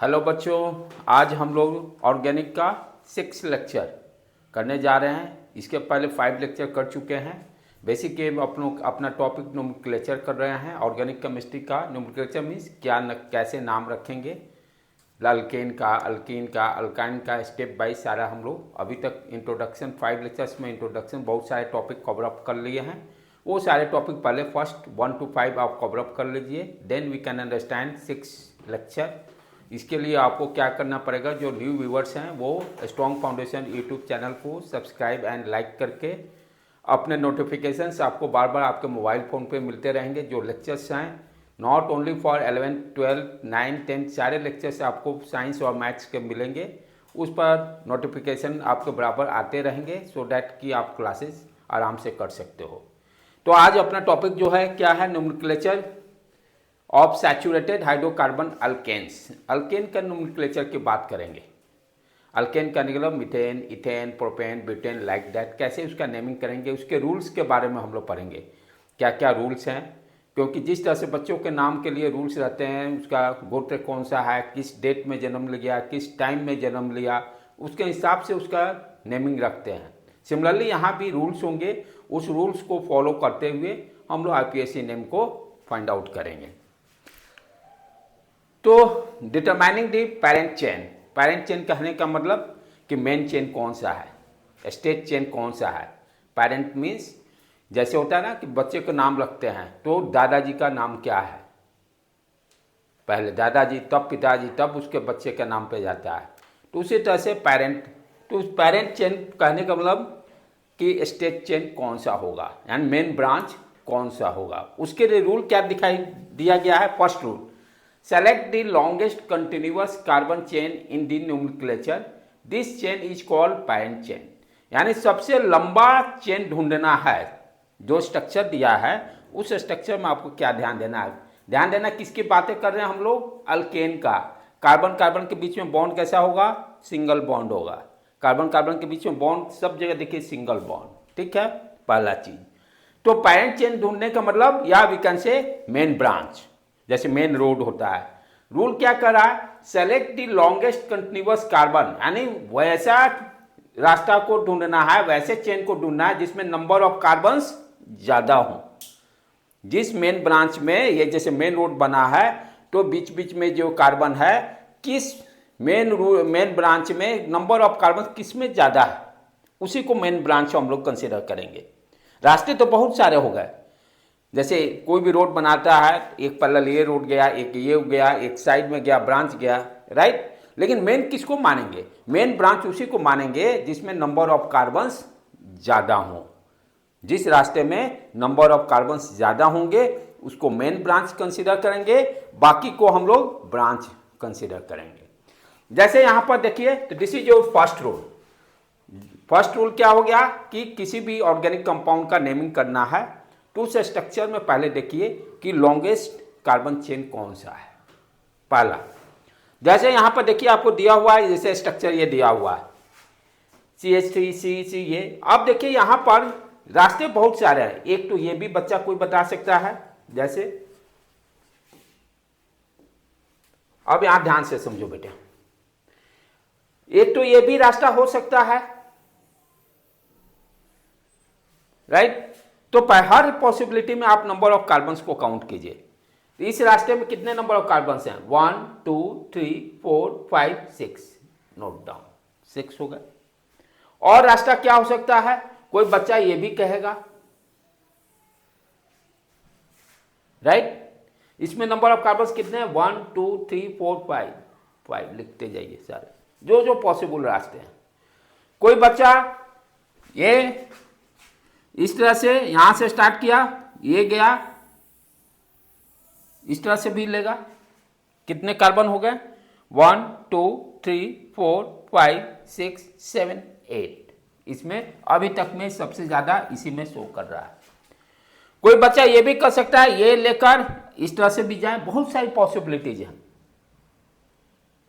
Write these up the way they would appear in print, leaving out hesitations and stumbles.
Hello बच्चों, आज हम लोग ऑर्गेनिक का 6 लेक्चर करने जा रहे हैं। इसके पहले 5 लेक्चर कर चुके हैं। बेसिक के अपना टॉपिक नोमेनक्लेचर कर रहे हैं। ऑर्गेनिक केमिस्ट्री का नोमेनक्लेचर मीन्स कैसे नाम रखेंगे, अल्केन का, अल्कीन का, अल्काइन का, स्टेप बाई सारा हम लोग अभी तक इंट्रोडक्शन 5 लेक्चर्स में इंट्रोडक्शन बहुत सारे टॉपिक कवर अप कर लिए हैं। वो सारे टॉपिक पहले फर्स्ट 1 to 5 आप कवर अप कर लीजिए, then we can understand 6 lecture. इसके लिए आपको क्या करना पड़ेगा, जो न्यू व्यूवर्स हैं वो स्ट्रॉन्ग फाउंडेशन यूट्यूब चैनल को सब्सक्राइब एंड लाइक करके अपने नोटिफिकेशंस आपको बार बार आपके मोबाइल फ़ोन पे मिलते रहेंगे। जो लेक्चर्स हैं नॉट ओनली फॉर 11, 12, 9, 10 सारे लेक्चर्स आपको साइंस और मैथ्स के मिलेंगे। उस पर नोटिफिकेशन आपके बराबर आते रहेंगे सो डैट कि आप क्लासेस आराम से कर सकते हो। तो आज अपना टॉपिक जो है क्या है, nomenclature of saturated hydrocarbon alkanes. Alkane का नोमेनक्लेचर की बात करेंगे। अल्केन का मतलब methane, ethane, propane, butane, like that, कैसे उसका नेमिंग करेंगे, उसके रूल्स के बारे में हम लोग पढ़ेंगे। क्या क्या रूल्स हैं, क्योंकि जिस तरह से बच्चों के नाम के लिए रूल्स रहते हैं, उसका गोत्र कौन सा है, किस डेट में जन्म लिया, किस टाइम में जन्म लिया, उसके हिसाब से उसका नेमिंग रखते हैं। सिमिलरली यहाँ भी रूल्स होंगे, उस रूल्स को फॉलो करते हुए हम लोग IPSC नेम को फाइंड आउट करेंगे। तो determining the parent chain, parent chain कहने का मतलब कि मेन चेन कौन सा है, स्टेट चेन कौन सा है। पेरेंट मीन्स जैसे होता है ना कि बच्चे का नाम रखते हैं तो दादाजी का नाम क्या है, पहले दादाजी, तब पिताजी, तब उसके बच्चे के नाम पे जाता है। तो उसी तरह से पेरेंट, तो उस पेरेंट चेन कहने का मतलब कि स्टेट चेन कौन सा होगा, यानी मेन ब्रांच कौन सा होगा। उसके लिए रूल क्या दिखाई दिया गया है। First rule, select the longest continuous carbon chain in the nomenclature. This chain is called parent chain. यानी सबसे लंबा चेन ढूंढना है। जो स्ट्रक्चर दिया है उस स्ट्रक्चर में आपको क्या ध्यान देना है, ध्यान देना किसकी बातें कर रहे हैं हम लोग, अल्केन का। कार्बन कार्बन के बीच में बॉन्ड कैसा होगा, सिंगल बॉन्ड होगा। कार्बन कार्बन के बीच में बॉन्ड सब जगह देखिए सिंगल बॉन्ड, ठीक है, पहला चीज। तो पेरेंट चेन ढूंढने का मतलब या we can say main branch, जैसे मेन रोड होता है। रूल क्या कर रहा है, select the longest continuous carbon, यानी वैसा रास्ता को ढूंढना है, वैसे चेन को ढूंढना है जिसमें नंबर ऑफ कार्बन्स ज्यादा हो। जिस मेन ब्रांच में ये जैसे मेन रोड बना है तो बीच बीच में जो कार्बन है, किस मेन ब्रांच में नंबर ऑफ कार्बन किस में ज्यादा है, उसी को मेन ब्रांच हम लोग कंसिडर करेंगे। रास्ते तो बहुत सारे हो गए, जैसे कोई भी रोड बनाता है, एक पैरेलल ये रोड गया, एक ये गया, एक साइड में गया, ब्रांच गया, राइट। लेकिन मेन किसको मानेंगे, मेन ब्रांच उसी को मानेंगे जिसमें नंबर ऑफ कार्बन्स ज़्यादा हों। जिस रास्ते में नंबर ऑफ कार्बन्स ज़्यादा होंगे उसको मेन ब्रांच कंसिडर करेंगे, बाकी को हम लोग ब्रांच कंसिडर करेंगे। जैसे यहाँ पर देखिए, तो this is your first rule. First rule क्या हो गया कि किसी भी ऑर्गेनिक कंपाउंड का नेमिंग करना है तो उस स्ट्रक्चर में पहले देखिए कि लॉन्गेस्ट कार्बन चेन कौन सा है, पहला। जैसे यहां पर देखिए आपको दिया हुआ है, जैसे स्ट्रक्चर ये दिया हुआ है CH3 CC ये। अब देखिए यहां पर रास्ते बहुत सारे हैं, एक तो ये भी बच्चा कोई बता सकता है, जैसे अब यहां ध्यान से समझो बेटे, एक तो ये भी रास्ता हो सकता है, राइट। तो हर पॉसिबिलिटी में आप नंबर ऑफ कार्बन्स को काउंट कीजिए। तो इस रास्ते में कितने नंबर ऑफ कार्बन्स हैं, 1 2 3 4 5 6, नोट डाउन, 6 हो गए। और रास्ता क्या हो सकता है, कोई बच्चा ये भी कहेगा, राइट। इसमें नंबर ऑफ कार्बन्स कितने हैं, 1 2 3 4 5 लिखते जाइए सारे जो जो पॉसिबल रास्ते हैं। कोई बच्चा ये इस तरह से यहां से स्टार्ट किया, ये गया, इस तरह से भी लेगा, कितने कार्बन हो गए, 1 2 3 4 5 6 7 8। इसमें अभी तक में सबसे ज्यादा इसी में शो कर रहा है। कोई बच्चा ये भी कर सकता है, ये लेकर इस तरह से भी जाए, बहुत सारी पॉसिबिलिटीज हैं,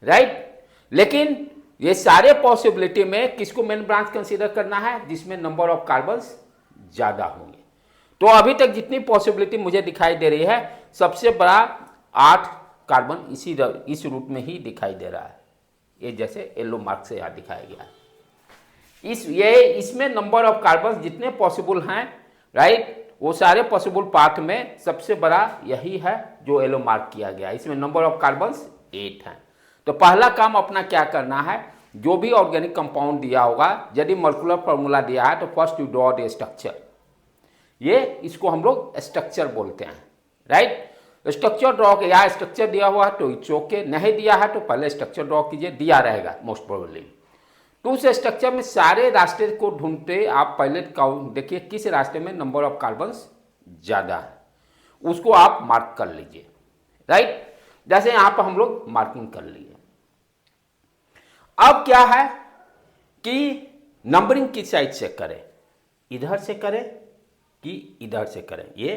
राइट। लेकिन ये सारे पॉसिबिलिटी में किसको मेन ब्रांच कंसीडर करना है, जिसमें नंबर ऑफ कार्बन्स ज्यादा होंगे। तो अभी तक जितनी पॉसिबिलिटी मुझे दिखाई दे रही है, सबसे बड़ा 8 कार्बन इस रूट में ही दिखाई दे रहा है, ये जैसे येलो मार्क से यहाँ दिखाया गया है। इसमें नंबर ऑफ कार्बन जितने पॉसिबल हैं, राइट, वो सारे पॉसिबल पाथ में सबसे बड़ा यही है जो येलो मार्क किया गया। इसमें नंबर ऑफ कार्बन्स 8 हैं। तो पहला काम अपना क्या करना है, जो भी ऑर्गेनिक कंपाउंड दिया होगा, यदि मॉलिक्यूलर फार्मूला दिया है तो first you draw the structure. ये इसको हम लोग स्ट्रक्चर बोलते हैं, राइट। स्ट्रक्चर ड्रॉ किया, या स्ट्रक्चर दिया हुआ है तो इट्स ओके, नहीं दिया है तो पहले स्ट्रक्चर ड्रॉ कीजिए, दिया रहेगा मोस्ट प्रोबेबली। तो उस स्ट्रक्चर में सारे रास्ते को ढूंढते आप पहले देखिए किस रास्ते में नंबर ऑफ कार्बन्स ज़्यादा है, उसको आप मार्क कर लीजिए, राइट। जैसे यहाँ पर हम लोग मार्किंग कर लिए। अब क्या है कि नंबरिंग किस साइड से करें, इधर से करें कि इधर से करें, ये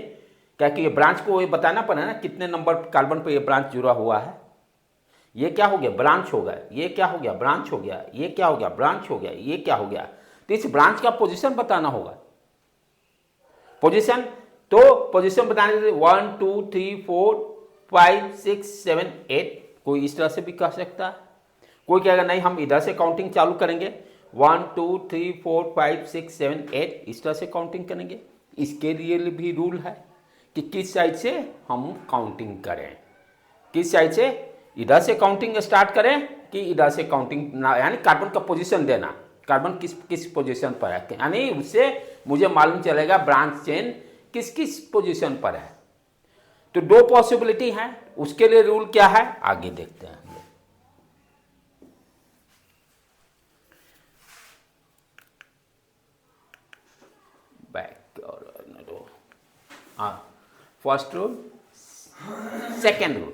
क्या कि ये ब्रांच को ये बताना पड़ेगा ना कितने नंबर कार्बन पे ये ब्रांच जुड़ा हुआ है। ये क्या हो गया, ब्रांच हो गया, ये क्या हो गया, ब्रांच हो गया, ये क्या हो गया, ब्रांच हो गया, ये क्या हो गया। तो इस ब्रांच का पोजीशन बताना होगा। पोजीशन बताने के लिए 1 2 3 4 5 6 7 8, कोई इस तरह से भी कह सकता है। कोई कहेगा नहीं हम इधर से काउंटिंग चालू करेंगे, 1 2 3 4 5 6 7 8, इस तरह से काउंटिंग करेंगे। इसके लिए भी रूल है कि किस साइड से हम काउंटिंग करें, किस साइड से, इधर से काउंटिंग स्टार्ट करें कि इधर से काउंटिंग, यानी कार्बन का पोजीशन देना, कार्बन किस पोजीशन पर है, यानी उससे मुझे मालूम चलेगा ब्रांच चेन किस किस पोजीशन पर है। तो दो पॉसिबिलिटी है, उसके लिए रूल क्या है आगे देखते हैं। बैक और फर्स्ट रूल, सेकेंड रूल।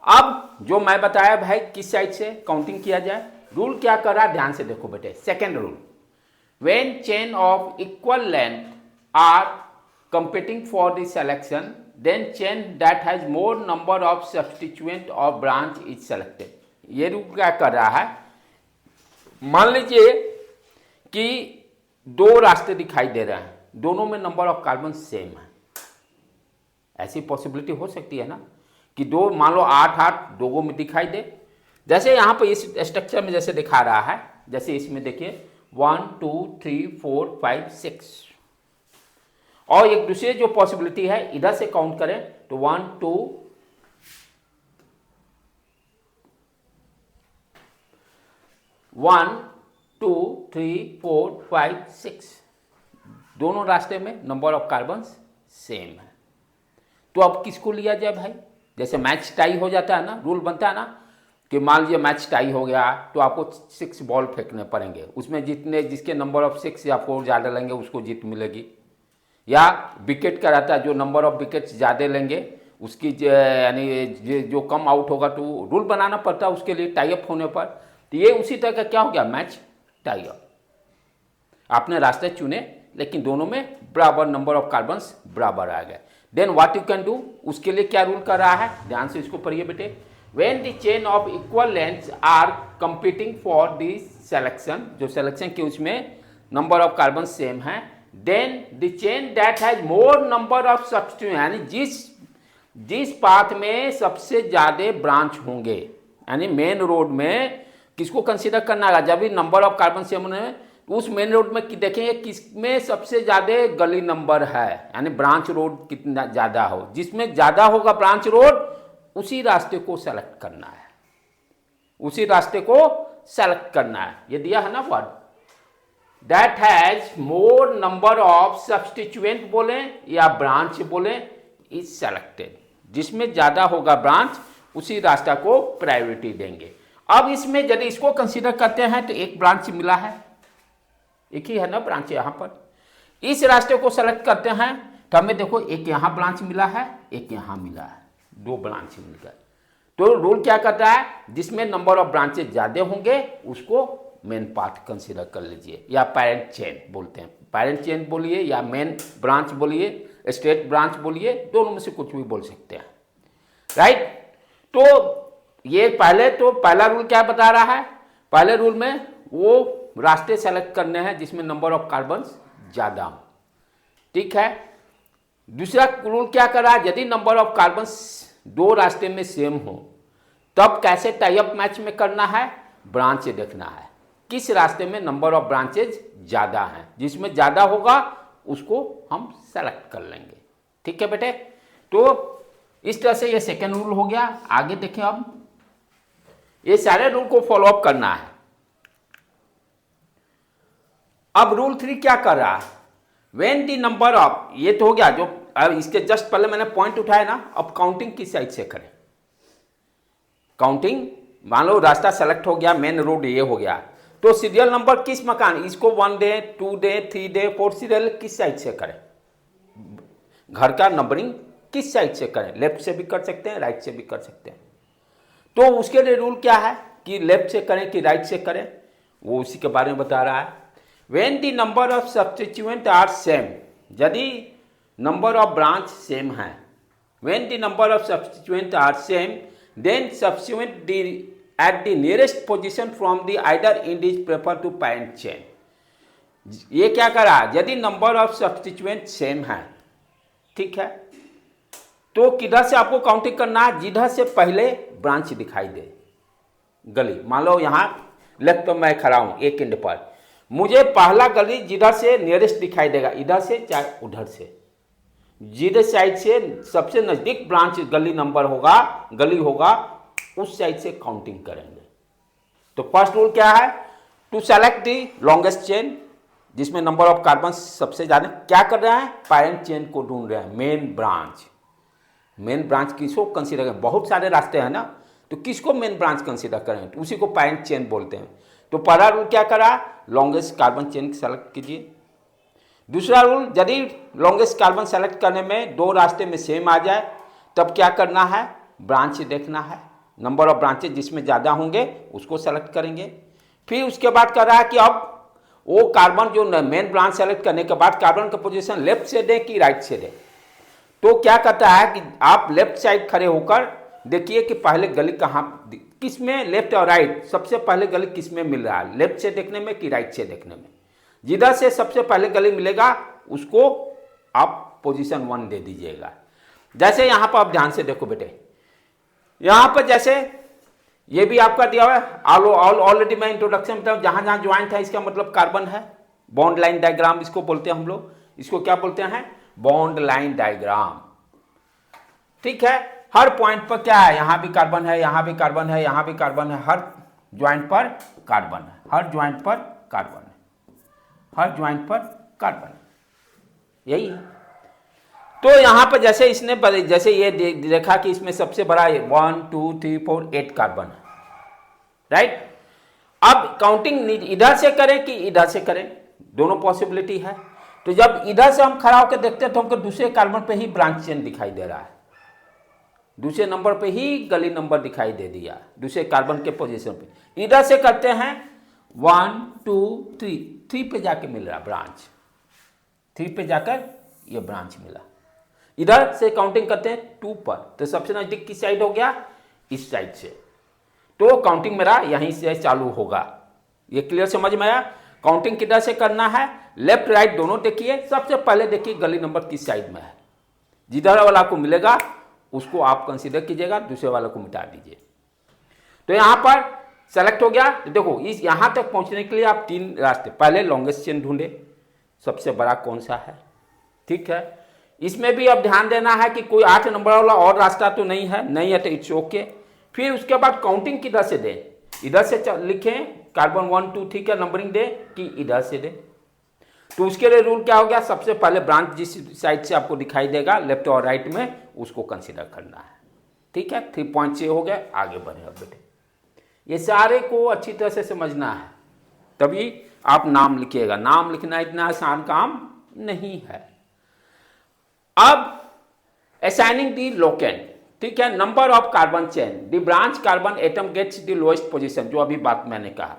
अब जो मैं बताया भाई किस साइड से काउंटिंग किया जाए, रूल क्या कर रहा है ध्यान से देखो बेटे। Second rule, when chain of equal length are competing for the selection, then chain that has more number of substituent of branch is selected। ये रूल क्या कर रहा है, मान लीजिए कि दो रास्ते दिखाई दे रहे हैं, दोनों में नंबर ऑफ कार्बन सेम है। ऐसी पॉसिबिलिटी हो सकती है ना कि दो, मान लो 8 8 दो में दिखाई दे, जैसे यहाँ पर इस स्ट्रक्चर में जैसे दिखा रहा है, जैसे इसमें देखिए 1 2 3 4 5 6। और एक दूसरे जो पॉसिबिलिटी है इधर से काउंट करें तो 1 2 1 2 3 4 5 6, दोनों रास्ते में नंबर ऑफ कार्बन सेम है। तो अब किसको लिया जाए भाई, जैसे मैच टाई हो जाता है ना, रूल बनता है ना कि मान लीजिए मैच टाई हो गया तो आपको 6 बॉल फेंकने पड़ेंगे, उसमें जिसके नंबर ऑफ 6 आपको ज़्यादा लेंगे उसको जीत मिलेगी। या विकेट का रहता है, जो नंबर ऑफ विकेट्स ज़्यादा लेंगे उसकी यानी जो कम आउट होगा, तो रूल बनाना पड़ता है उसके लिए टाई अप होने पर। तो ये उसी तरह का क्या हो गया, मैच टाई अप। आपने रास्ते चुने लेकिन दोनों में बराबर नंबर ऑफ कार्बन्स बराबर आ गए। Then what you can do, उसके लिए क्या रूल कर रहा है, ध्यान से इसको पढ़िए बेटे। When the chain of equal length are competing for the selection, जो सिलेक्शन की उसमें नंबर ऑफ कार्बन सेम है, then the chain that has more number of substituent, यानी जिस पाथ में सबसे ज्यादा ब्रांच होंगे, यानी मेन रोड में किसको कंसीडर करना है, जब भी नंबर ऑफ कार्बन सेम होने उस मेन रोड में देखेंगे किसमें सबसे ज्यादा गली नंबर है, यानी ब्रांच रोड कितना ज्यादा हो, जिसमें ज्यादा होगा ब्रांच रोड उसी रास्ते को सेलेक्ट करना है, उसी रास्ते को सेलेक्ट करना है। ये दिया है ना word, that has more number of substituent बोले या ब्रांच बोले is selected, जिसमें ज्यादा होगा ब्रांच उसी रास्ता को प्रायोरिटी देंगे। अब इसमें यदि इसको कंसीडर करते हैं तो एक ब्रांच मिला है, एक ही है ना ब्रांच यहाँ पर, इस रास्ते को सेलेक्ट करते हैं तो हमें देखो एक यहाँ ब्रांच मिला है, एक यहाँ मिला है, दो ब्रांच मिल गए। तो रूल क्या करता है, जिसमें नंबर ऑफ ब्रांचेज ज्यादा होंगे उसको मेन पाथ कंसीडर कर लीजिए, या पेरेंट चेन बोलते हैं, पेरेंट चेन बोलिए या मेन ब्रांच बोलिए, स्टेट ब्रांच बोलिए, दोनों में से कुछ भी बोल सकते हैं, राइट। तो ये पहला रूल क्या बता रहा है, पहले रूल में वो रास्ते सेलेक्ट करने हैं जिसमें नंबर ऑफ कार्बन ज्यादा हो, ठीक है। दूसरा रूल क्या कर रहा है, यदि नंबर ऑफ कार्बन दो रास्ते में सेम हो, तब कैसे टाई अप मैच में करना है, ब्रांच से देखना है किस रास्ते में नंबर ऑफ ब्रांचेज ज़्यादा हैं, जिसमें ज़्यादा होगा उसको हम सेलेक्ट कर लेंगे। ठीक है बेटे, तो इस तरह से ये सेकेंड रूल हो गया। आगे देखें, अब ये सारे रूल को फॉलो अप करना है। अब रूल 3 क्या कर रहा है, व्हेन द नंबर ऑफ, ये तो हो गया जो अब इसके जस्ट पहले मैंने पॉइंट उठाया ना, अब काउंटिंग किस साइड से करें। काउंटिंग, मान लो रास्ता सेलेक्ट हो गया, मेन रोड ये हो गया, तो सीरियल नंबर किस मकान, इसको 1 डे 2 डे 3 डे 4 सीरियल किस साइड से करें, घर का नंबरिंग किस साइड से करें, लेफ्ट से भी कर सकते हैं, राइट से भी कर सकते हैं। तो उसके लिए रूल क्या है कि लेफ्ट से करें कि राइट से करें, वो उसी के बारे में बता रहा है। When the number of substituent are same, यदि नंबर ऑफ ब्रांच सेम है, when the number of substituent are same then substituent at the nearest position from the either end is prefer to parent chain. ये क्या करा, यदि number of substituent same है, ठीक है, तो किधर से आपको काउंटिंग करना है, जिधर से पहले ब्रांच दिखाई दे। गली, मान लो यहाँ लेफ्ट पर मैं खड़ा हूँ एक एंड पर, मुझे पहला गली जिधर से नियरेस्ट दिखाई देगा, इधर से चाहे उधर से, जिधर साइड से सबसे नजदीक ब्रांच गली नंबर होगा, गली होगा, उस साइड से काउंटिंग करेंगे। तो फर्स्ट रूल क्या है, to select the longest chain, जिसमें नंबर ऑफ कार्बन सबसे ज्यादा। क्या कर रहे हैं, पैरेंट चेन को ढूंढ रहे हैं, मेन ब्रांच। मेन ब्रांच किसको कंसीडर करें, बहुत सारे रास्ते हैं ना, तो किसको मेन ब्रांच कंसीडर करें, तो उसी को पैरेंट चेन बोलते हैं। तो पहला रूल क्या करा, लॉन्गेस्ट कार्बन चेन सेलेक्ट कीजिए। दूसरा रूल, यदि लॉन्गेस्ट कार्बन सेलेक्ट करने में दो रास्ते में सेम आ जाए, तब क्या करना है, ब्रांच देखना है, नंबर ऑफ ब्रांचेज जिसमें ज़्यादा होंगे उसको सेलेक्ट करेंगे। फिर उसके बाद कर रहा है कि अब वो कार्बन जो मेन ब्रांच सेलेक्ट करने के बाद कार्बन का पोजीशन लेफ्ट से दें कि राइट से दें। तो क्या कहता है कि आप लेफ्ट साइड खड़े होकर देखिए कि पहले गली कहाँ, किस में, लेफ्ट और राइट, सबसे पहले गली किस में मिल रहा है, लेफ्ट से देखने में कि राइट से देखने में। जिधर से सबसे पहले गली मिलेगा उसको आप पोजीशन 1 दे दीजिएगा। जैसे यहाँ पर आप ध्यान से देखो बेटे, यहाँ पर जैसे ये भी आपका दिया हुआ है, ऑलरेडी मैं इंट्रोडक्शन बताऊँ, जहाँ जहाँ ज्वाइंट है इसका मतलब कार्बन है, बॉन्ड लाइन डायग्राम इसको बोलते हैं हम लोग, इसको क्या बोलते हैं, बॉन्ड लाइन डायग्राम। ठीक है, हर पॉइंट पर क्या है, यहाँ भी कार्बन है, यहाँ भी कार्बन है, यहाँ भी कार्बन है, हर ज्वाइंट पर कार्बन है, हर ज्वाइंट पर कार्बन है, हर ज्वाइंट पर कार्बन है, यही है। तो यहाँ पर जैसे इसने जैसे ये देखा कि इसमें सबसे बड़ा 1 2 3 4 8 कार्बन है, राइट। अब काउंटिंग इधर से करें कि इधर से करें, दोनों पॉसिबिलिटी है। तो जब इधर से हम खड़ा होकर देखते हैं तो हमको दूसरे कार्बन पे ही ब्रांच चेन दिखाई दे रहा है, दूसरे नंबर पे ही गली नंबर दिखाई दे दिया, दूसरे कार्बन के पोजीशन पे। इधर से करते हैं 1 2 3, 3 पे जाके मिल रहा ब्रांच, 3 पे जाकर ये ब्रांच मिला। इधर से काउंटिंग करते हैं 2 पर, तो सबसे नजदीक किस साइड हो गया, इस साइड से, तो काउंटिंग मेरा यहीं से चालू होगा। ये क्लियर समझ में आया। काउंटिंग किधर से करना है, लेफ्ट राइट दोनों देखिए, सबसे पहले देखिए गली नंबर किस साइड में है, जिधर वाला आपको मिलेगा उसको आप कंसीडर कीजिएगा, दूसरे वाले को मिटा दीजिए। तो यहां पर सेलेक्ट हो गया। देखो इस यहां तक पहुंचने के लिए आप 3 रास्ते, पहले लॉन्गेस्ट चेन ढूंढे, सबसे बड़ा कौन सा है, ठीक है। इसमें भी अब ध्यान देना है कि कोई 8 नंबर वाला और रास्ता तो नहीं है, नहीं है तो इट्स ओके। फिर उसके बाद काउंटिंग किधर से दें, इधर से लिखें कार्बन 1 2 3 का नंबरिंग दे कि इधर से दे। तो उसके लिए रूल क्या हो गया, सबसे पहले ब्रांच जिस साइड से आपको दिखाई देगा लेफ्ट और राइट में, उसको कंसीडर करना है, ठीक है। 3 पॉइंट से हो गए, आगे बढ़े। अब बेटे ये सारे को अच्छी तरह से समझना है, तभी आप नाम लिखिएगा। नाम लिखना इतना आसान काम नहीं है। अब असाइनिंग दी लोकेंट, ठीक है, number of carbon chain, the branch carbon atom gets the lowest position, जो अभी बात मैंने कहा।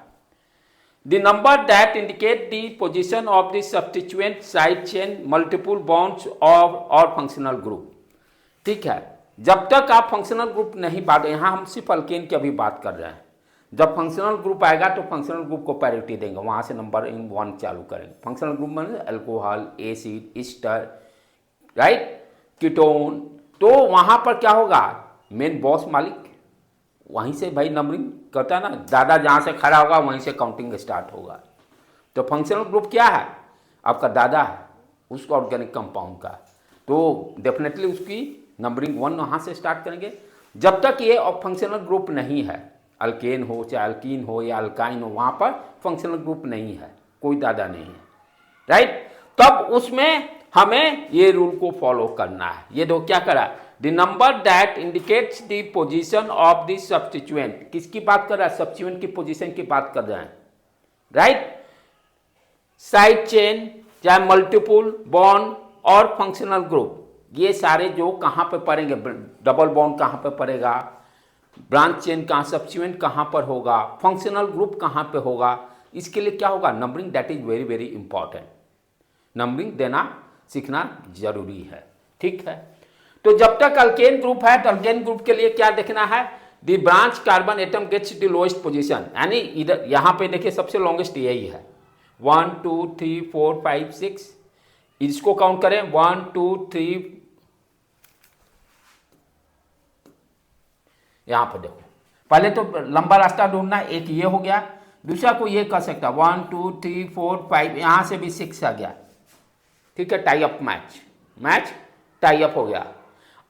The number that indicate the position of the substituent side chain multiple bonds of और फंक्शनल ग्रुप, ठीक है। जब तक आप फंक्शनल ग्रुप नहीं बात, यहां हम सिर्फ अल्केन की अभी बात कर रहे हैं। जब फंक्शनल ग्रुप आएगा तो फंक्शनल ग्रुप को प्रायोरिटी देंगे, वहां से नंबर 1 चालू करेंगे। फंक्शनल ग्रुप में alcohol, acid, Easter, right, ketone. तो वहां पर क्या होगा, मेन बॉस मालिक, वहीं से भाई नंबरिंग करता है ना, दादा जहाँ से खड़ा होगा वहीं से काउंटिंग स्टार्ट होगा। तो फंक्शनल ग्रुप क्या है, आपका दादा है उसका ऑर्गेनिक कंपाउंड का, तो डेफिनेटली उसकी नंबरिंग 1 वहाँ से स्टार्ट करेंगे। जब तक ये फंक्शनल ग्रुप नहीं है, अल्केन हो चाहे अल्कीन हो या अल्काइन हो, वहाँ पर फंक्शनल ग्रुप नहीं है, कोई दादा नहीं है, राइट। तब उसमें हमें ये रूल को फॉलो करना है। ये दो क्या करा, the number that indicates the position of the substituent, किसकी बात कर रहा है, सब्स्टिट्यूएंट की पोजीशन की बात कर रहे हैं, राइट। साइड चेन चाहे मल्टीपल बॉन्ड और फंक्शनल ग्रुप, ये सारे जो कहाँ पे पड़ेंगे, डबल बॉन्ड कहाँ पे पड़ेगा, ब्रांच चेन कहाँ, सब्स्टिट्यूएंट कहाँ पर होगा, फंक्शनल ग्रुप कहाँ पे होगा, इसके लिए क्या होगा, numbering that is very very important. Numbering देना सीखना जरूरी है, ठीक है। तो जब तक अल्केन ग्रुप है तो अल्केन ग्रुप के लिए क्या देखना है, the branch carbon atom gets the lowest position, यानी इधर यहाँ पे देखिए सबसे लॉन्गेस्ट यही है, 1 2 3 4 5 6, इसको काउंट करें 1 2 3, यहां पर देखो पहले तो लंबा रास्ता ढूंढना, एक ये हो गया, दूसरा को ये कर सकता 1 2 3 4 5, यहां से भी 6 आ गया, ठीक है, tie up match tie up हो गया।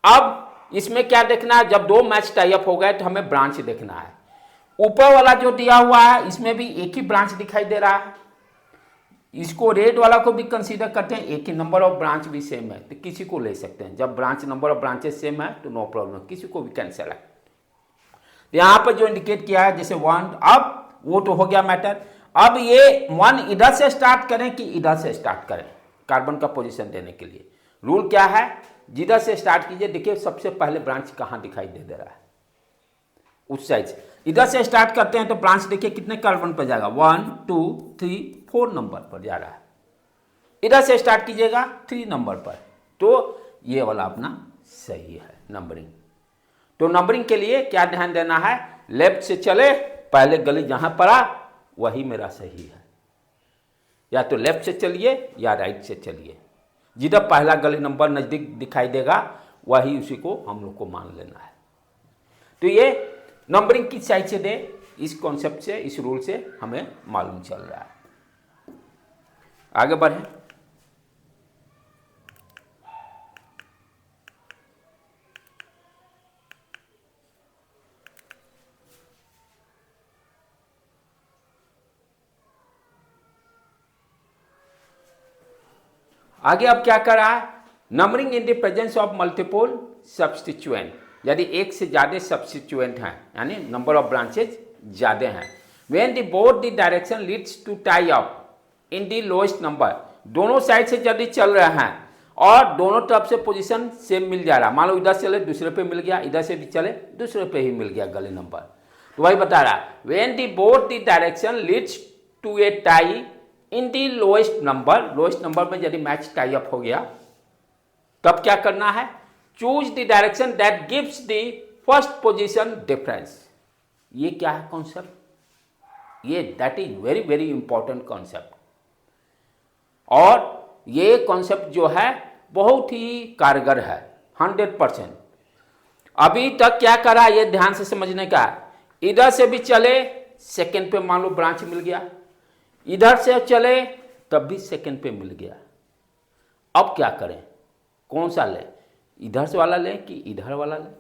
अब इसमें क्या देखना है, जब दो मैच टाई अप हो गए तो हमें ब्रांच देखना है। ऊपर वाला जो दिया हुआ है इसमें भी एक ही ब्रांच दिखाई दे रहा है, इसको रेड वाला को भी कंसीडर करते हैं, एक ही नंबर ऑफ ब्रांच भी सेम है तो किसी को ले सकते हैं, जब branch number of branches same है तो नो प्रॉब्लम, किसी को भी कैंसिल है। यहां पर जो इंडिकेट किया है जैसे 1, अब वो तो हो गया मैटर। अब ये 1 इधर से स्टार्ट करें कि इधर से स्टार्ट करें, कार्बन का पोजीशन देने के लिए रूल क्या है, जिधर से स्टार्ट कीजिए, देखिए सबसे पहले ब्रांच कहां दिखाई दे रहा है, उस साइड से इधर से स्टार्ट करते हैं तो ब्रांच देखिए कितने कार्बन पर जाएगा, 1 2 3 4 नंबर पर जा रहा है। इधर से स्टार्ट कीजिएगा 3 नंबर पर, तो ये वाला अपना सही है नंबरिंग। तो नंबरिंग के लिए क्या ध्यान देना है, लेफ्ट से चले, पहले गली जहां पड़ा वही मेरा सही है, या तो लेफ्ट से चलिए या राइट से चलिए, जिधर पहला गली नंबर नजदीक दिखाई देगा वही उसी को हम लोग को मान लेना है। तो ये नंबरिंग किस साइड से दे, इस कॉन्सेप्ट से, इस रूल से हमें मालूम चल रहा है। आगे बढ़े, आगे अब क्या कर रहा है, numbering in the presence of multiple substituent, यदि एक से ज्यादा सब्स्टिट्यूएंट हैं यानी नंबर ऑफ ब्रांचेज ज्यादा हैं, when the both the direction leads to tie up in the lowest number, दोनों साइड से यदि चल रहे हैं और दोनों तरफ से पोजीशन सेम मिल जा रहा है, मान लो इधर से चले दूसरे पे मिल गया, इधर से भी चले दूसरे पे ही मिल गया गली नंबर, तो वही बता रहा है when the both the direction leads to a tie in the lowest number में यदि मैच टाई अप हो गया तब क्या करना है, choose the direction that gives the first position difference. ये क्या है कॉन्सेप्ट, ये that is very very important concept, और ये कॉन्सेप्ट जो है बहुत ही कारगर है 100%। अभी तक क्या करा ये ध्यान से समझने का, इधर से भी चले सेकंड पे मान लो ब्रांच मिल गया, इधर से चले तब भी सेकंड पे मिल गया, अब क्या करें, कौन सा लें, इधर से वाला लें कि इधर वाला लें,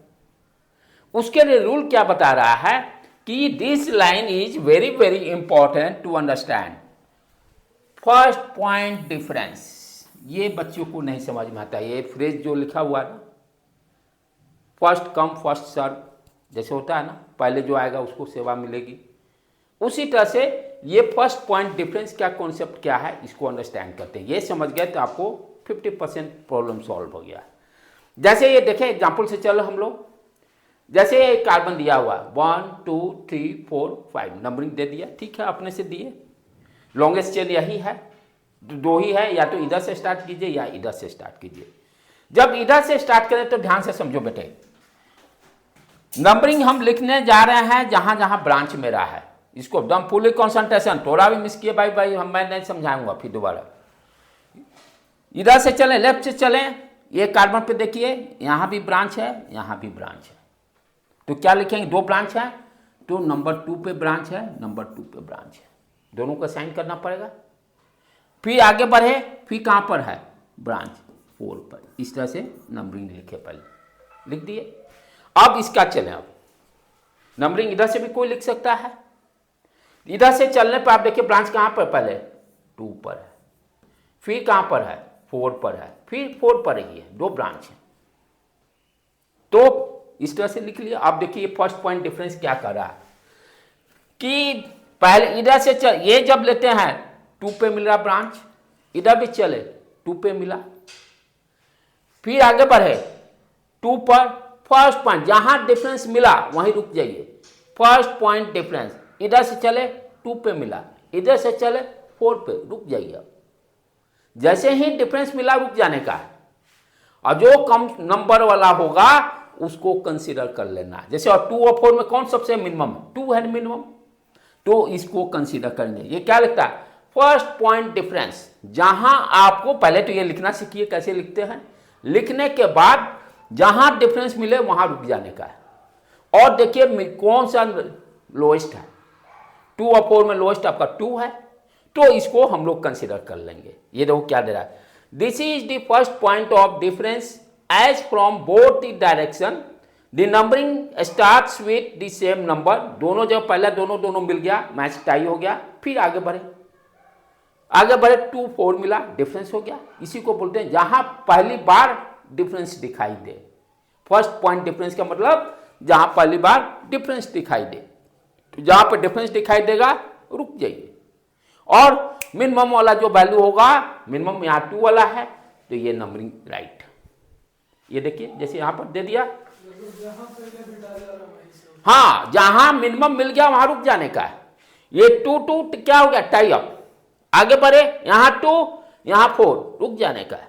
उसके लिए रूल क्या बता रहा है कि this line is very very important to understand first point difference. ये बच्चों को नहीं समझ में आता, ये फ्रेज जो लिखा हुआ है ना, फर्स्ट कम फर्स्ट सर्व जैसे होता है ना, पहले जो आएगा उसको सेवा मिलेगी, उसी तरह से ये फर्स्ट पॉइंट डिफरेंस क्या कॉन्सेप्ट क्या है इसको अंडरस्टैंड करते हैं। ये समझ गए तो आपको 50% प्रॉब्लम सॉल्व हो गया। जैसे ये देखें एग्जांपल से चलो हम लोग, जैसे ये कार्बन दिया हुआ 1 2 3 4 5 नंबरिंग दे दिया, ठीक है, अपने से दिए, लॉन्गेस्ट चेन यही है, दो ही है, या तो इधर से स्टार्ट कीजिए या इधर से स्टार्ट कीजिए। जब इधर से स्टार्ट करें तो ध्यान से समझो बेटे, नंबरिंग हम लिखने जा रहे हैं जहां जहां ब्रांच मेरा है, इसको एकदम फुली कंसंट्रेशन, थोड़ा भी मिस किए भाई हम मैं नहीं समझाऊंगा फिर दोबारा। इधर से चलें, लेफ्ट से चलें, ये कार्बन पे देखिए यहां भी ब्रांच है यहां भी ब्रांच है, तो क्या लिखेंगे, 2 ब्रांच है तो नंबर 2 पे ब्रांच है, नंबर 2 पे ब्रांच है, दोनों को साइन करना पड़ेगा। फिर आगे बढ़े, फिर कहाँ पर है, ब्रांच 4 पर। इस तरह से नंबरिंग लिखे, पहले लिख दिए। अब इसका चलें, अब नंबरिंग इधर से भी कोई लिख सकता है। इधर से चलने पर आप देखिए ब्रांच कहाँ पर, पहले 2 पर है, फिर कहाँ पर है, 4 पर है, फिर 4 पर ही है, 2 ब्रांच है। तो इस तरह से लिख लिया। अब देखिए फर्स्ट पॉइंट डिफरेंस क्या कर रहा है कि पहले इधर से चल, ये जब लेते हैं 2 पे मिल रहा ब्रांच, इधर भी चले 2 पे मिला, फिर आगे बढ़े 2 पर, फर्स्ट पॉइंट जहां डिफरेंस मिला वहीं रुक जाइए। फर्स्ट पॉइंट डिफरेंस, इधर से चले 2 पे मिला, इधर से चले 4 पे, रुक जाइए। अब जैसे ही डिफरेंस मिला रुक जाने का है, और जो कम नंबर वाला होगा उसको कंसीडर कर लेना। जैसे और 2 और 4 में कौन सबसे मिनिमम है, 2 है मिनिमम, तो इसको कंसीडर करेंगे। ये क्या लिखता है, फर्स्ट पॉइंट डिफरेंस। जहां आपको पहले तो ये लिखना सीखिए कैसे लिखते हैं, लिखने के बाद जहां डिफरेंस मिले वहां रुक जाने का है। और देखिए कौन सा लोएस्ट है, 2 और 4 में लोएस्ट आपका 2 है, तो इसको हम लोग कंसीडर कर लेंगे। ये देखो क्या दे रहा है, this is the first point of difference as from both the direction the numbering starts with the same number। दोनों जब पहला दोनों मिल गया, मैच टाई हो गया, फिर आगे बढ़े 2 4 मिला, डिफरेंस हो गया। इसी को बोलते हैं जहां पहली बार डिफरेंस दिखाई दे। फर्स्ट पॉइंट डिफरेंस का मतलब जहां पहली बार डिफरेंस दिखाई दे, तो जहां पर डिफरेंस दिखाई देगा रुक जाइए। और मिनिमम वाला जो वैल्यू होगा, मिनिमम यहां 2 वाला है, तो ये नंबरिंग राइट। ये देखिए जैसे यहां पर दे दिया, हाँ जहां मिनिमम मिल गया वहां रुक जाने का है। ये 2 क्या हो गया, टाई अप, आगे बढ़े यहां 2 यहां 4, रुक जाने का है,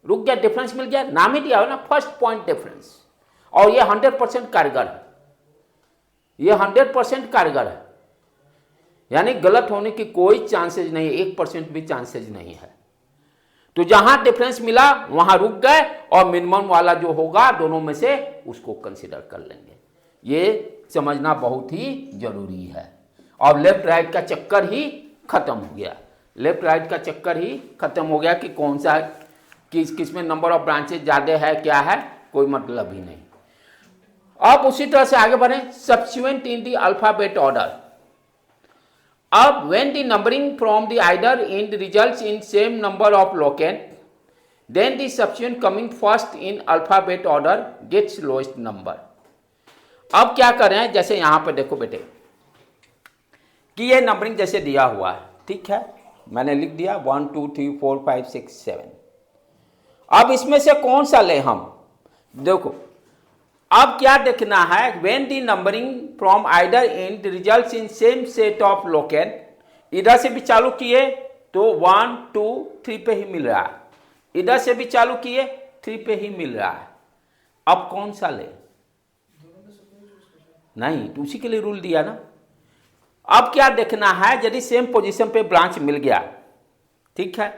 रुक गया, डिफरेंस मिल गया, नाम ही दिया हो ना फर्स्ट पॉइंट डिफरेंस। और ये 100% कारगर है, ये 100% कारगर है, यानी गलत होने की कोई चांसेज नहीं, 1% भी चांसेज नहीं है। तो जहां डिफरेंस मिला वहां रुक गए, और मिनिमम वाला जो होगा दोनों में से उसको कंसीडर कर लेंगे। ये समझना बहुत ही जरूरी है। और लेफ्ट राइट का चक्कर ही खत्म हो गया, लेफ्ट राइट का चक्कर ही खत्म हो गया कि कौन सा किस में नंबर ऑफ ब्रांचेज ज्यादा है, क्या है, कोई मतलब ही नहीं। अब उसी तरह से आगे बढ़े, subsequent in the alphabet order. अब when the numbering from the either end results in same number of locant, then the subsequent coming first in alphabet order gets lowest number। अब क्या कर रहे हैं, जैसे यहां पर देखो बेटे कि ये नंबरिंग जैसे दिया हुआ है, ठीक है, मैंने लिख दिया 1 2 3 4 5 6 7। अब इसमें से कौन सा ले हम, देखो अब क्या देखना है, when the numbering from either end results in same set of locant। इधर से भी चालू किए तो 1 2 3 पे ही मिल रहा है, इधर से भी चालू किए 3 पे ही मिल रहा है। अब कौन सा ले, नहीं तो उसी के लिए रूल दिया ना। अब क्या देखना है, यदि सेम पोजीशन पे ब्रांच मिल गया, ठीक है,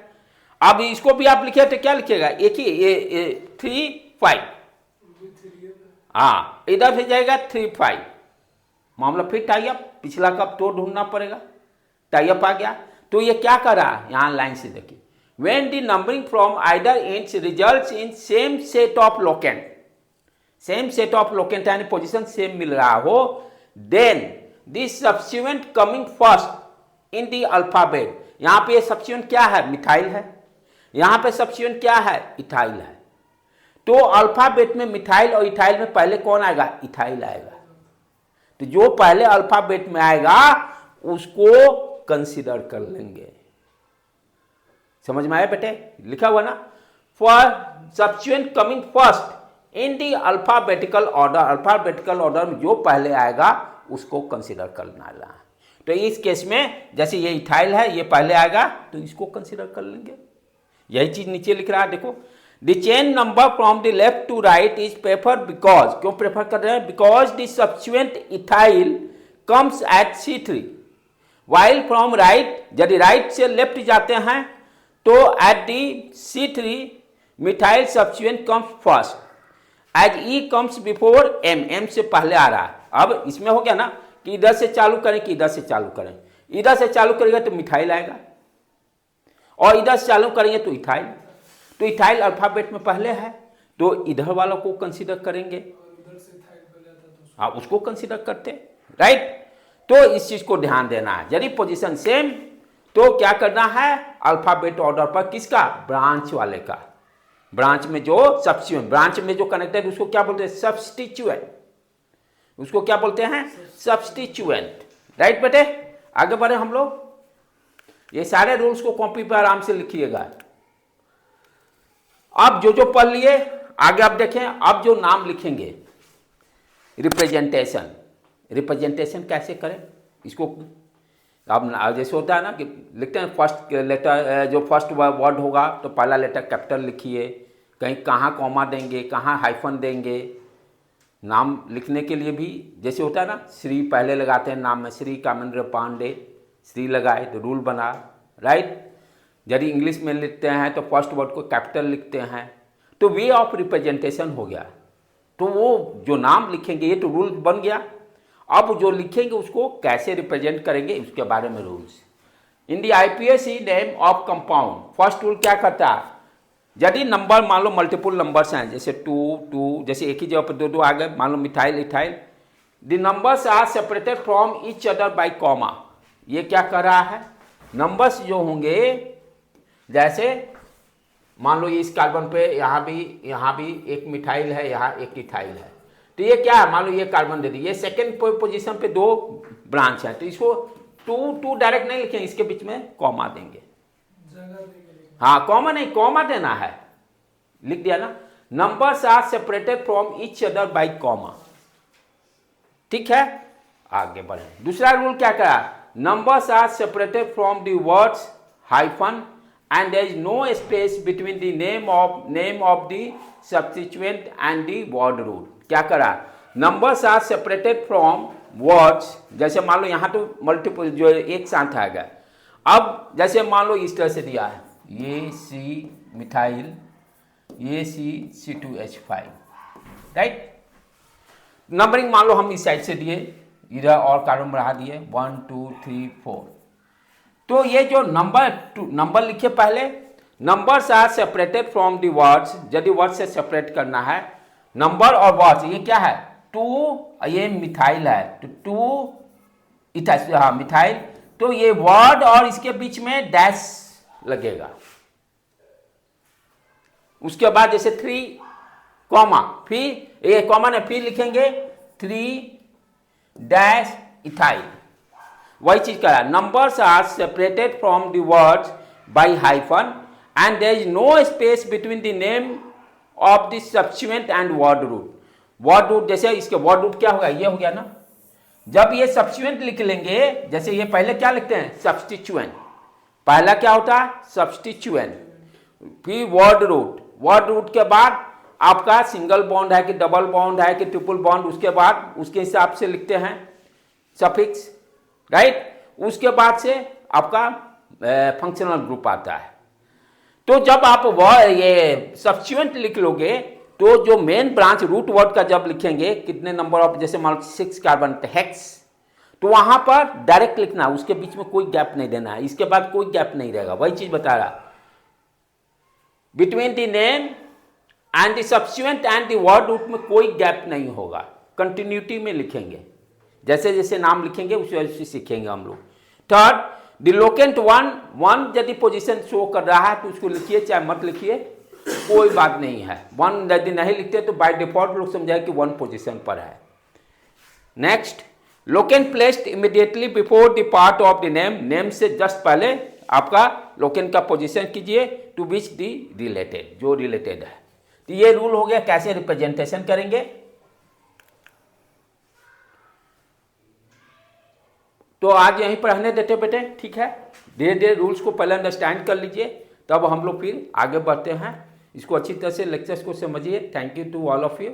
अब इसको भी आप लिखे तो क्या लिखेगा, एक ही 3 5, हाँ इधर से जाएगा 3 5, मामला फिर टाई अप, पिछला कब तो ढूंढना पड़ेगा, टाई अप आ गया। तो ये क्या कर रहा है, यहां लाइन से देखिए, when the numbering from either ends results in same set of locant, same set of locant यानी पोजीशन सेम मिल रहा हो, then this subsequent coming first in the alphabet. यहां पे सब्सिक्वेंट क्या है, मिथाइल है, यहां पे सब्सिक्वेंट क्या है, इथाइल है। तो अल्फाबेट में मिथाइल और इथाइल में पहले कौन आएगा, इथाइल आएगा। तो जो पहले अल्फाबेट में आएगा उसको कंसीडर कर लेंगे। समझ में आया बेटे, लिखा हुआ ना, for subsequent coming first in the alphabetical order. Alphabetical order में जो पहले आएगा उसको कंसीडर करना है। तो इस केस में जैसे ये इथाइल है, ये पहले आएगा तो इसको कंसीडर कर लेंगे। यही चीज नीचे लिख रहा है, देखो the chain number from the left to right is prefer, because क्यों प्रेफर कर रहे हैं, because the subsequent ethyl comes at C3 while from right, यदि राइट से लेफ्ट जाते हैं तो at the C3 methyl subsequent comes first as E comes before M, M से पहले आ रहा है। अब इसमें हो गया ना कि इधर से चालू करें कि इधर से चालू करें। इधर से चालू करेंगे तो मिथाइल आएगा, और इधर से चालू करेंगे तो इथाइल। तो इथाइल अल्फाबेट में पहले है, तो इधर वालों को कंसीडर करेंगे, हाँ उसको कंसीडर करते, राइट। तो इस चीज को ध्यान देना है, यदि पोजीशन सेम तो क्या करना है, अल्फाबेट ऑर्डर पर किसका, ब्रांच वाले का। ब्रांच में जो सब्स्टिट्यूएंट, ब्रांच में जो कनेक्टेड उसको क्या बोलते हैं, सब्स्टिट्यूएंट, उसको क्या बोलते हैं, सब्स्टिट्यूएंट, राइट बेटे। आगे बढ़े हम लोग, ये सारे रूल्स को कॉपी पर आराम से लिखिएगा। अब जो पढ़ लिए, आगे आप देखें, अब जो नाम लिखेंगे, रिप्रेजेंटेशन, रिप्रेजेंटेशन कैसे करें इसको। अब जैसे होता है ना कि लिखते हैं फर्स्ट लेटर, जो फर्स्ट वर्ड होगा तो पहला लेटर कैपिटल लिखिए, कहीं कहाँ कॉमा देंगे, कहाँ हाइफन देंगे। नाम लिखने के लिए भी जैसे होता है ना, श्री पहले लगाते हैं नाम में, श्री कामेंद्र पांडे, श्री लगाए तो रूल बना, राइट। यदि इंग्लिश में लिखते हैं तो फर्स्ट वर्ड को कैपिटल लिखते हैं, तो वे ऑफ रिप्रेजेंटेशन हो गया। तो वो जो नाम लिखेंगे ये तो रूल बन गया। अब जो लिखेंगे उसको कैसे रिप्रेजेंट करेंगे उसके बारे में rules. In the IUPAC name of compound, first rule क्या करता है, यदि नंबर मान लो मल्टीपल नंबर्स हैं, जैसे 2, जैसे एक ही जगह पर 2 आ गए, मान लो methyl ethyl, the numbers are separated from each other by comma. ये क्या कर रहा है, नंबर्स जो होंगे, जैसे मान लो इस कार्बन पे यहाँ भी एक मिथाइल है, यहाँ एक इथाइल है, तो ये क्या है, मान लो ये कार्बन दे दी, ये सेकेंड पोजीशन पे 2 ब्रांच है, तो इसको 2 डायरेक्ट नहीं लिखेंगे, इसके बीच में कॉमा देंगे। हाँ कॉमा नहीं, कॉमा देना है, लिख दिया ना, numbers are separated from each other by comma, ठीक है। आगे बढ़े, दूसरा रूल क्या करा, numbers are separated from the words hyphen and there is no space between the name of the substituent and the word root। क्या करा, numbers are separated from words, जैसे मान लो यहाँ तो मल्टीपल जो एक साथ आएगा। अब जैसे मान लो इस तरह से दिया है, ये सी मिथाइल, ये C2H5, राइट। नंबरिंग मान लो हम इस साइड से दिए, इधर और कार्बन बढ़ा दिए 1 2 3 4। तो ये जो नंबर लिखे पहले, numbers are separated from the words, यदि वर्ड से सेपरेट करना है, नंबर और वर्ड्स, ये क्या है 2, ये मिथाइल है तो 2 इथाइल, हाँ मिथाइल, तो ये वर्ड और इसके बीच में डैश लगेगा। उसके बाद जैसे 3 कॉमा, फिर ये कॉमा ने फिर लिखेंगे 3 डैश इथाइल, वही चीज का है, numbers are separated from the words by hyphen and there is no space between the name of the substituent and word root. Word root जैसे इसके वर्ड रूट क्या होगा, ये हो गया ना, जब ये सब्स्टिट्यूएंट लिख लेंगे, जैसे ये पहले क्या लिखते हैं सब्स्टिट्यूएंट, पहला क्या होता है सब्स्टिट्यूएंट, फिर वर्ड रूट, वर्ड रूट के बाद आपका सिंगल बॉन्ड है कि डबल बॉन्ड है कि ट्रिपल बॉन्ड, उसके बाद उसके हिसाब से लिखते हैं सफिक्स, राइट। उसके बाद से आपका फंक्शनल ग्रुप आता है। तो जब आप ये सब्स्टिट्यूएंट लिख लोगे तो जो मेन ब्रांच रूट वर्ड का जब लिखेंगे, कितने नंबर ऑफ, जैसे मान लो 6 कार्बन हेक्स, तो वहां पर डायरेक्ट लिखना, उसके बीच में कोई गैप नहीं देना है, इसके बाद कोई गैप नहीं रहेगा, वही चीज बता रहा, between the name and the substituent and the word root में कोई गैप नहीं होगा, कंटिन्यूटी में लिखेंगे, जैसे जैसे नाम लिखेंगे उसे वैसे सीखेंगे हम लोग। थर्ड, द लोकेंट 1 यदि पोजीशन शो कर रहा है तो उसको लिखिए, चाहे मत लिखिए, कोई बात नहीं है। 1 यदि नहीं लिखते तो बाय डिफॉल्ट लोग समझाए कि 1 पोजीशन पर है। Next, locant placed immediately before the part of the name, name से जस्ट पहले आपका लोकेंट का पोजीशन कीजिए, टू विच द रिलेटेड, जो रिलेटेड है। तो ये रूल हो गया कैसे रिप्रेजेंटेशन करेंगे। तो आज यहीं पर रहने देते बेटे, ठीक है। धीरे धीरे रूल्स को पहले अंडरस्टैंड कर लीजिए, तब हम लोग फिर आगे बढ़ते हैं। इसको अच्छी तरह से लेक्चर्स को समझिए। Thank you to all of you.